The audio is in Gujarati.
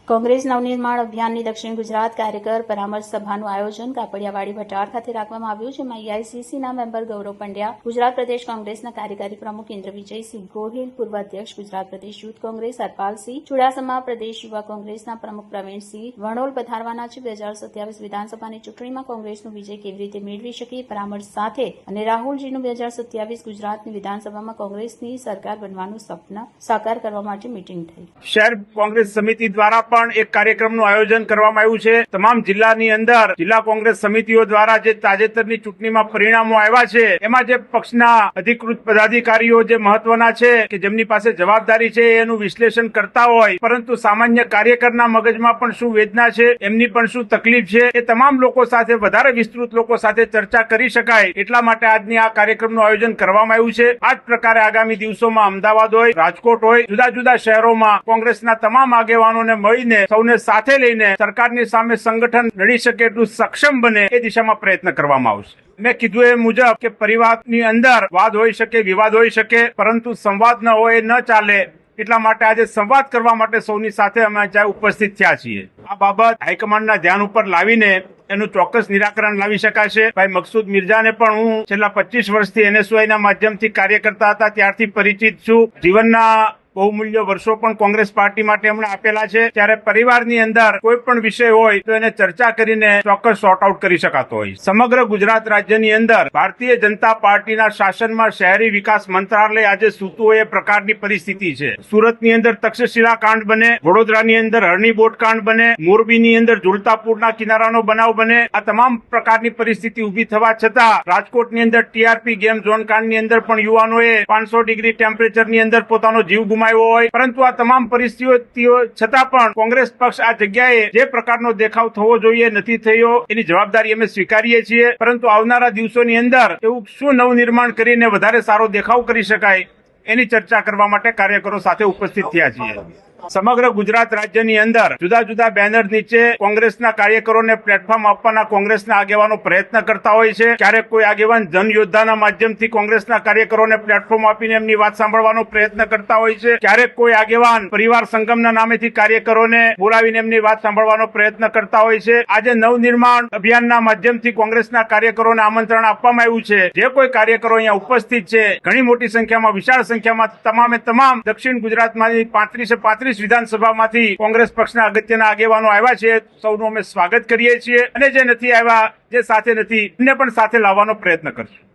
કોંગ્રેસ નવનિર્માણ અભિયાનની દક્ષિણ ગુજરાત કાર્યકર પરામર્શ સભાનું આયોજન કાપડિયાવાડી ભટાર ખાતે રાખવામાં આવ્યું, જેમાં એઆઈસીસીના મેમ્બર ગૌરવ પંડ્યા, ગુજરાત પ્રદેશ કોંગ્રેસના કાર્યકારી પ્રમુખ ઇન્દ્ર વિજયસિંહ ગોહિલ, પૂર્વ અધ્યક્ષ ગુજરાત પ્રદેશ યુથ કોંગ્રેસ હરપાલસિંહ ચુડાસમા, પ્રદેશ યુવા કોંગ્રેસના પ્રમુખ પ્રવીણસિંહ વણોલ પધારવાના છે. 2027 વિધાનસભાની ચૂંટણીમાં કોંગ્રેસનો વિજય કેવી રીતે મેળવી શકે પરામર્શ સાથે અને રાહુલજીનું 2027 ગુજરાતની વિધાનસભામાં કોંગ્રેસની સરકાર બનવાનું સપના સાકાર કરવા માટે મીટિંગ થઈ. શહેર કોંગ્રેસ સમિતિ દ્વારા પણ એક કાર્યક્રમનું આયોજન કરવામાં આવ્યું છે. તમામ જિલ્લાની અંદર જિલ્લા કોંગ્રેસ સમિતિઓ દ્વારા જે તાજેતરની ચૂંટણીમાં પરિણામો આવ્યા છે, એમાં જે પક્ષના અધિકૃત પદાધિકારીઓ જે મહત્વના છે કે જેમની પાસે જવાબદારી છે એનું વિશ્લેષણ કરતા હોય, પરંતુ સામાન્ય કાર્યકરના મગજમાં પણ શું વેદના છે, એમની પણ શું તકલીફ છે, એ તમામ લોકો સાથે વધારે વિસ્તૃત લોકો સાથે ચર્ચા કરી શકાય એટલા માટે આજની આ કાર્યક્રમનું આયોજન કરવામાં આવ્યું છે. આ જ પ્રકારે આગામી દિવસોમાં અમદાવાદ હોય, રાજકોટ હોય, જુદા જુદા શહેરોમાં કોંગ્રેસના તમામ આગેવાનોને મળીને સૌને સાથે લઈને સરકારની સામે સંગઠન લડી શકે એટલું સક્ષમ બને એ દિશામાં પ્રયત્ન કરવામાં આવશે. મેં કીધું એ મુજબ કે પરિવારની અંદર વાદ હોઈ શકે, વિવાદ હોઈ શકે, પરંતુ સંવાદ ન હોય ન ચાલે. એટલા માટે આજે સંવાદ કરવા માટે સૌની સાથે અમે ઉપસ્થિત થયા છીએ. આ બાબત હાઈકમાન્ડના ધ્યાન ઉપર લાવીને એનું ચોક્કસ નિરાકરણ લાવી શકાશે. ભાઈ મકસૂદ મિર્જાને પણ હું છેલ્લા 25 વર્ષથી એનએસયુઆઈના માધ્યમથી કાર્ય કરતા હતા ત્યારથી પરિચિત છું. જીવનના બહુમૂલ્ય વર્ષો પણ કોંગ્રેસ પાર્ટી માટે એમણે આપેલા છે. ત્યારે પરિવારની અંદર કોઈ પણ વિષય હોય તો એને ચર્ચા કરીને ચોક્કસ સોર્ટ આઉટ કરી શકાતો હોય. સમગ્ર ગુજરાત રાજ્યની અંદર ભારતીય જનતા પાર્ટીના શાસનમાં શહેરી વિકાસ મંત્રાલય આજે સૂતું હોય એ પ્રકારની પરિસ્થિતિ છે. સુરતની અંદર તક્ષશિલા કાંડ બને, વડોદરાની અંદર હરણી બોટ કાંડ બને, મોરબીની અંદર ઝુલતાપુરના કિનારાનો બનાવ બને. આ તમામ પ્રકારની પરિસ્થિતિ ઉભી થવા છતાં રાજકોટની અંદર ટીઆરપી ગેમ ઝોન કાંડની અંદર પણ યુવાનોએ 500 ડિગ્રી ટેમ્પરેચરની અંદર પોતાનો જીવ ગુમાવ્યો હોય. પરંતુ આ તમામ પરિસ્થિતિઓ છતાં પણ કોંગ્રેસ પક્ષ આ જગ્યાએ જે પ્રકારનો દેખાવ થવો જોઈએ નથી થયો. એની જવાબદારી અમે સ્વીકારીએ છીએ. પરંતુ આવનારા દિવસોની અંદર એવું શું નવનિર્માણ કરીને વધારે સારો દેખાવ કરી શકાય એની ચર્ચા કરવા માટે કાર્યકરો સાથે ઉપસ્થિત થયા છીએ. સમગ્ર ગુજરાત રાજ્યની અંદર જુદા જુદા બેનર નીચે કોંગ્રેસના કાર્યકરોને પ્લેટફોર્મ આપવાના કોંગ્રેસના આગેવાનો પ્રયત્ન કરતા હોય છે. ક્યારેક કોઈ આગેવાન જન યોદ્ધાના માધ્યમથી કોંગ્રેસના કાર્યકરોને પ્લેટફોર્મ આપીને એમની વાત સાંભળવાનો પ્રયત્ન કરતા હોય છે. ક્યારેક કોઈ આગેવાન પરિવાર સંગમના નામેથી કાર્યકરોને બોલાવીને એમની વાત સાંભળવાનો પ્રયત્ન કરતા હોય છે. આજે નવનિર્માણ અભિયાનના માધ્યમથી કોંગ્રેસના કાર્યકરોને આમંત્રણ આપવામાં આવ્યું છે. જે કોઈ કાર્યકરો અહીંયા ઉપસ્થિત છે, ઘણી મોટી સંખ્યામાં, વિશાળ સંખ્યામાં તમામે તમામ દક્ષિણ ગુજરાતમાંથી 35 વિધાનસભામાંથી કોંગ્રેસ પક્ષના અગત્યના આગેવાનો આવ્યા છે. સૌનું અમે સ્વાગત કરીએ છીએ અને જે નથી આવ્યા, જે સાથે નથી, એમને પણ સાથે લાવવાનો પ્રયત્ન કરશું.